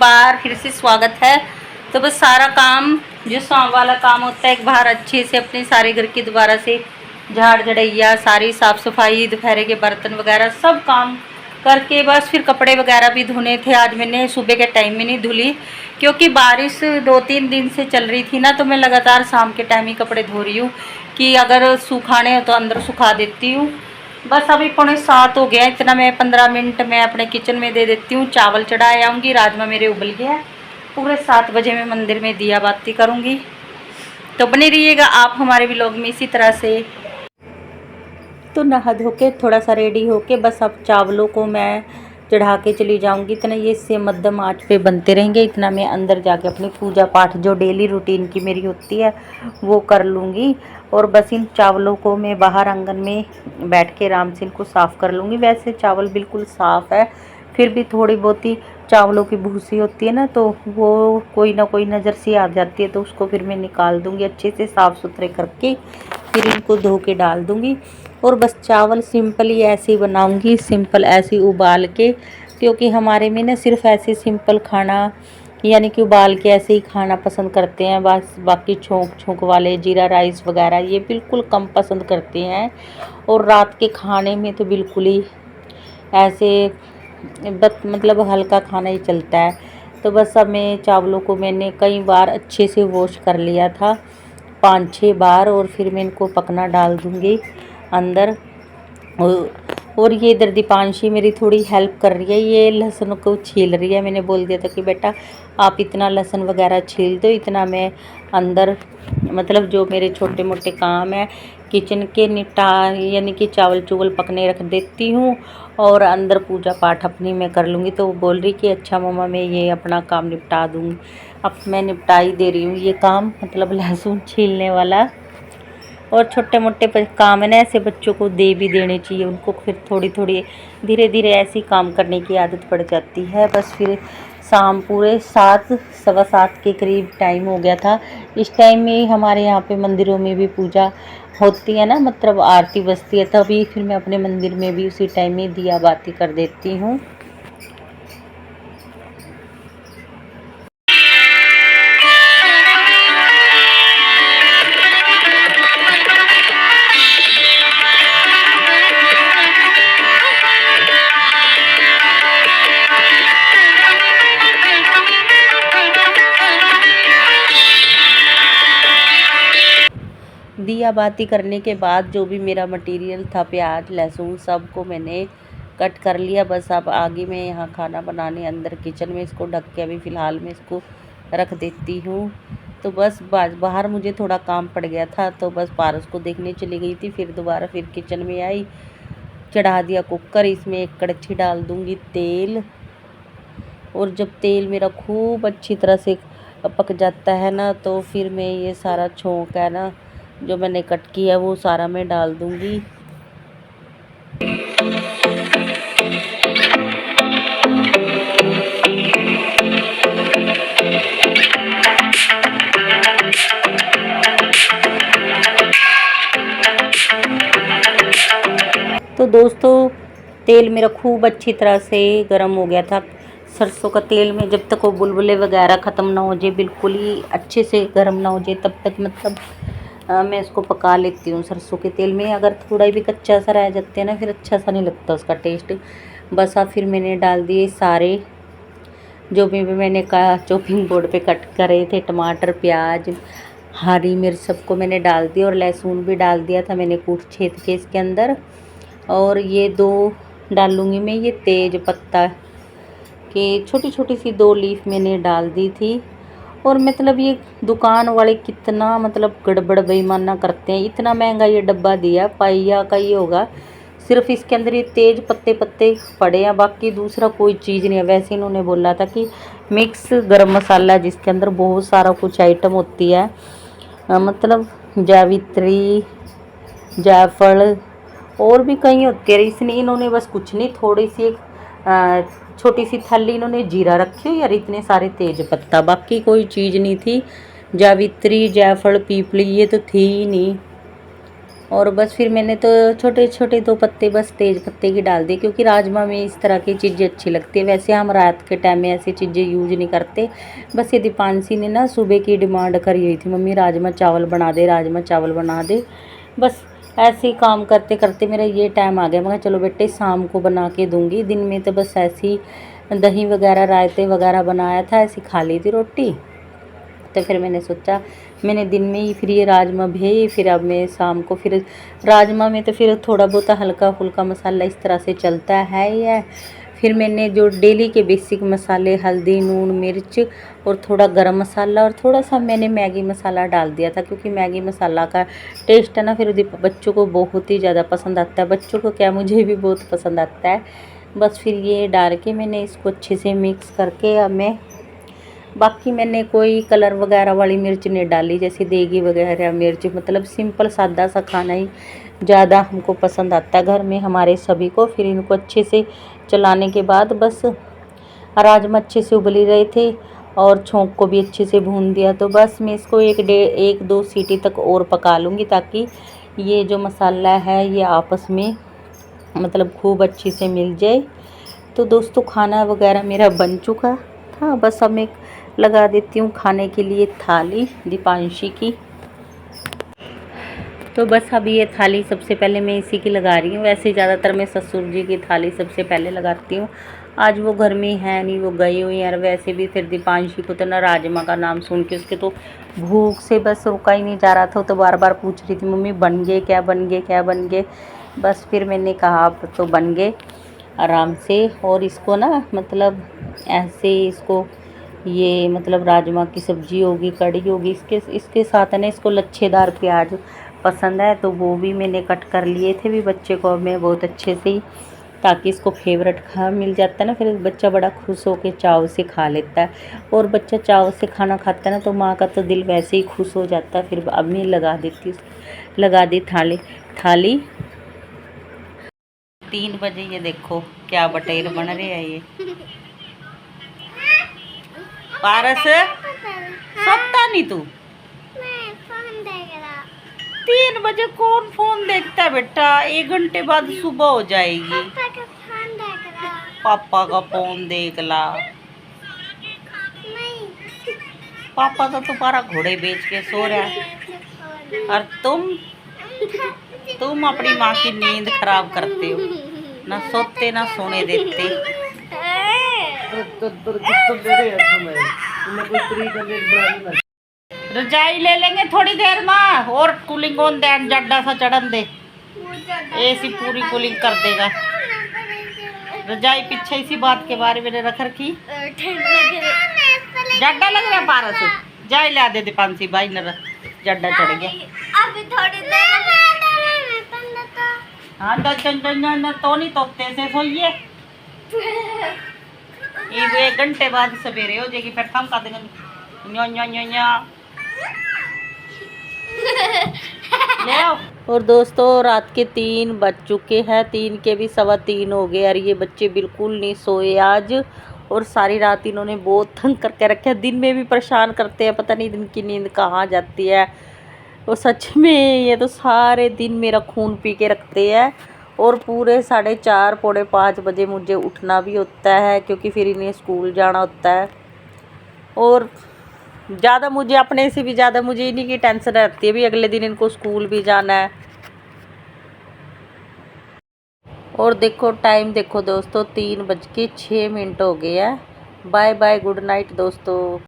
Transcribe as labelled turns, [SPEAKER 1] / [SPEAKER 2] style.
[SPEAKER 1] बार फिर से स्वागत है। तो बस सारा काम जो शाम वाला काम होता है एक बार अच्छे से अपने सारे घर की दोबारा से झाड़ झड़ैया सारी साफ़ सफाई दोपहर के बर्तन वगैरह सब काम करके बस फिर कपड़े वगैरह भी धुने थे। आज मैंने सुबह के टाइम में नहीं धुली क्योंकि बारिश 2-3 दिन से चल रही थी ना, तो मैं लगातार शाम के टाइम ही कपड़े धो रही हूँ कि अगर सुखाने हो तो अंदर सुखा देती हूँ। बस अभी 6:45 हो गया, इतना मैं 15 मिनट मैं अपने किचन में दे देती हूँ। चावल चढ़ाए आऊँगी, राजमा मेरे उबल गया है। पूरे 7 बजे मैं मंदिर में दिया बाती करूँगी, तो बने रहिएगा आप हमारे व्लॉग में इसी तरह से। तो नहा धो के थोड़ा सा रेडी होके बस अब चावलों को मैं चढ़ा के चली जाऊंगी। इतना ये से मध्यम आंच पे बनते रहेंगे, इतना मैं अंदर जाके अपनी पूजा पाठ जो डेली रूटीन की मेरी होती है वो कर लूँगी। और बस इन चावलों को मैं बाहर आंगन में बैठ के आराम से इनको साफ़ कर लूँगी। वैसे चावल बिल्कुल साफ़ है, फिर भी थोड़ी बहुत ही चावलों की भूसी होती है ना, तो वो कोई ना कोई नज़र सी आ जाती है, तो उसको फिर मैं निकाल दूँगी अच्छे से साफ़ सुथरे करके, फिर इनको धो के डाल दूँगी। और बस चावल सिंपल ही ऐसे ही बनाऊँगी, सिंपल ऐसे ही उबाल के, क्योंकि हमारे में ना सिर्फ ऐसे सिंपल खाना यानी कि उबाल के ऐसे ही खाना पसंद करते हैं। बस बाकी छोंक वाले जीरा राइस वगैरह ये बिल्कुल कम पसंद करते हैं। और रात के खाने में तो बिल्कुल ही ऐसे मतलब हल्का खाना ही चलता है। तो बस अब मैं चावलों को मैंने कई बार अच्छे से वॉश कर लिया था, 5-6 बार, और फिर मैं इनको पकना डाल दूँगी अंदर। और ये इधर दीपांशी मेरी थोड़ी हेल्प कर रही है, ये लहसुन को छील रही है। मैंने बोल दिया था कि बेटा आप इतना लहसुन वगैरह छील दो, इतना मैं अंदर मतलब जो मेरे छोटे मोटे काम है किचन के निपटा यानी कि चावल चुवल पकने रख देती हूँ और अंदर पूजा पाठ अपनी मैं कर लूँगी। तो वो बोल रही कि अच्छा मम्मा मैं ये अपना काम निपटा दूँगी। अब मैं निपटा ही दे रही हूँ ये काम, मतलब लहसुन छीलने वाला। और छोटे मोटे काम है ना, ऐसे बच्चों को दे भी देने चाहिए, उनको फिर थोड़ी थोड़ी धीरे धीरे ऐसी काम करने की आदत पड़ जाती है। बस फिर शाम पूरे 7-7:15 के करीब टाइम हो गया था। इस टाइम में हमारे यहाँ पे मंदिरों में भी पूजा होती है ना, मतलब आरती बजती है, तभी फिर मैं अपने मंदिर में भी उसी टाइम में दिया बाती कर देती हूँ। दिया बाती करने के बाद जो भी मेरा मटेरियल था, प्याज लहसुन सबको मैंने कट कर लिया। बस अब आगे मैं यहाँ खाना बनाने अंदर किचन में इसको ढक के अभी फ़िलहाल मैं इसको रख देती हूँ। तो बस बाहर मुझे थोड़ा काम पड़ गया था, तो बस पारस को देखने चली गई थी। फिर दोबारा फिर किचन में आई, चढ़ा दिया कुकर, इसमें एक कड़छी डाल दूँगी तेल। और जब तेल मेरा खूब अच्छी तरह से पक जाता है ना, तो फिर मैं ये सारा छोंक है ना जो मैंने कट किया वो सारा मैं डाल दूँगी। तो दोस्तों तेल मेरा खूब अच्छी तरह से गर्म हो गया था। सरसों का तेल में जब तक वो बुलबुले वगैरह ख़त्म ना हो जाए, बिल्कुल ही अच्छे से गर्म ना हो जाए, तब तक मतलब मैं इसको पका लेती हूँ सरसों के तेल में। अगर थोड़ा भी कच्चा सा रह जाते हैं ना, फिर अच्छा सा नहीं लगता उसका टेस्ट। बस अब फिर मैंने डाल दिए सारे जो भी मैंने कहा चॉपिंग बोर्ड पे कट करे थे, टमाटर प्याज हरी मिर्च सबको मैंने डाल दिया, और लहसुन भी डाल दिया था मैंने कूट छेद के इसके अंदर। और ये 2 डालूँगी मैं, ये तेज पत्ता के छोटी छोटी सी 2 लीफ मैंने डाल दी थी। और मतलब ये दुकान वाले कितना मतलब गड़बड़ बेईमाना करते हैं। इतना महंगा ये डब्बा दिया, पाइया का ही होगा, सिर्फ इसके अंदर ये तेज पत्ते पड़े हैं, बाकी दूसरा कोई चीज़ नहीं है। वैसे इन्होंने बोला था कि मिक्स गरम मसाला, जिसके अंदर बहुत सारा कुछ आइटम होती है, मतलब जावित्री जायफल और भी कई होती है। इसने इन्होंने बस कुछ नहीं, थोड़ी सी एक छोटी सी थाली इन्होंने जीरा रखी हुई और इतने सारे तेज पत्ता, बाकी कोई चीज़ नहीं थी। जावित्री जायफल पीपली ये तो थी ही नहीं। और बस फिर मैंने तो छोटे छोटे 2 पत्ते बस तेज पत्ते की डाल दिए, क्योंकि राजमा में इस तरह की चीज़ें अच्छी लगती है। वैसे हम रात के टाइम में ऐसी चीज़ें यूज नहीं करते। बस ये दीपांशी ने ना सुबह की डिमांड करी हुई थी, मम्मी राजमा चावल बना दे, राजमा चावल बना दे। बस ऐसे ही काम करते करते मेरा ये टाइम आ गया। मैं चलो बेटे शाम को बना के दूँगी, दिन में तो बस ऐसे ही दही वगैरह रायते वगैरह बनाया था, ऐसी खा ली थी रोटी। तो फिर मैंने सोचा मैंने दिन में ही फिर ये राजमा भेजे, फिर अब मैं शाम को फिर राजमा में तो फिर थोड़ा बहुत हल्का फुल्का मसाला इस तरह से चलता है ही है। फिर मैंने जो डेली के बेसिक मसाले हल्दी नून मिर्च और थोड़ा गरम मसाला और थोड़ा सा मैंने मैगी मसाला डाल दिया था, क्योंकि मैगी मसाला का टेस्ट है ना फिर बच्चों को बहुत ही ज़्यादा पसंद आता है। बच्चों को क्या, मुझे भी बहुत पसंद आता है। बस फिर ये डाल के मैंने इसको अच्छे से मिक्स करके अब मैं बाकी मैंने कोई कलर वगैरह वाली मिर्च नहीं डाली, जैसे देगी वगैरह मिर्च, मतलब सिंपल सादा सा खाना ही ज़्यादा हमको पसंद आता है घर में हमारे सभी को। फिर इनको अच्छे से चलाने के बाद बस राजमा अच्छे से उबल रहे थे और छोंक को भी अच्छे से भून दिया। तो बस मैं इसको 1-2 सीटी तक और पका लूँगी, ताकि ये जो मसाला है ये आपस में मतलब खूब अच्छी से मिल जाए। तो दोस्तों खाना वगैरह मेरा बन चुका था, बस अब मैं लगा देती हूँ खाने के लिए थाली दीपांशी की। तो बस अब ये थाली सबसे पहले मैं इसी की लगा रही हूँ। वैसे ज़्यादातर मैं ससुर जी की थाली सबसे पहले लगाती हूँ। आज वो घर में है नहीं, वो गई हुई हैं। वैसे भी फिर दीपांशी को तो ना राजमा का नाम सुन के उसके तो भूख से बस रुका ही नहीं जा रहा था। तो बार बार पूछ रही थी मम्मी बन गए क्या, बन गए क्या, बन गए। बस फिर मैंने कहा अब तो बन गए आराम से। और इसको ना मतलब ऐसे इसको ये मतलब राजमा की सब्ज़ी होगी, कढ़ी होगी, इसके साथ है ना इसको लच्छेदार प्याज पसंद है, तो वो भी मैंने कट कर लिए थे भी बच्चे को मैं बहुत अच्छे से ही, ताकि इसको फेवरेट खा मिल जाता है ना, फिर बच्चा बड़ा खुश होकर चाव से खा लेता है। और बच्चा चाव से खाना खाता है ना तो माँ का तो दिल वैसे ही खुश हो जाता है। फिर अब मैं लगा दी थाली 3 बजे। ये देखो क्या बटेर बन रहे हैं ये। पारस सोता नहीं तू? 3 बजे कौन फोन देखता है बेटा, 1 घंटे बाद सुबह हो जाएगी। पापा का फोन देख ला। पापा तो तुम्हारा घोड़े बेच के सो रहा है और तुम अपनी माँ की नींद खराब करते हो, ना सोते ना सोने देते। रजाई ले लेंगे थोड़ी देर में और कूलिंग ऑन दे, जड्डा सा चढ़न दे, एसी पूरी कूलिंग कर देगा। रजाई पीछे इसी बात के बारे में रख रखी, जड्डा लग रहा है पारस, जाई ला दे दीपांशी भाई न जड्डा चढ़ गया। अभी थोड़ी देर हाँ तो नहीं तोते से सोइए, 1 घंटे बाद सवेरे हो जाएगी, फिर थम कर देंगे न्यो न्यो न्यो न्यो। और दोस्तों रात के 3 बज चुके हैं, 3 के भी 3:15 हो गए। और ये बच्चे बिल्कुल नहीं सोए आज, और सारी रात इन्होंने बहुत तंग करके रखे। दिन में भी परेशान करते हैं, पता नहीं दिन की नींद कहाँ जाती है। और सच में ये तो सारे दिन मेरा खून पी के रखते हैं। और पूरे 4:30 पौने 5 बजे मुझे उठना भी होता है, क्योंकि फिर इन्हें स्कूल जाना होता है। और ज़्यादा मुझे अपने से भी ज़्यादा मुझे इन्हीं की टेंशन रहती है भी अगले दिन इनको स्कूल भी जाना है। और देखो टाइम देखो दोस्तों, 3:06 हो गया। बाय बाय, गुड नाइट दोस्तों।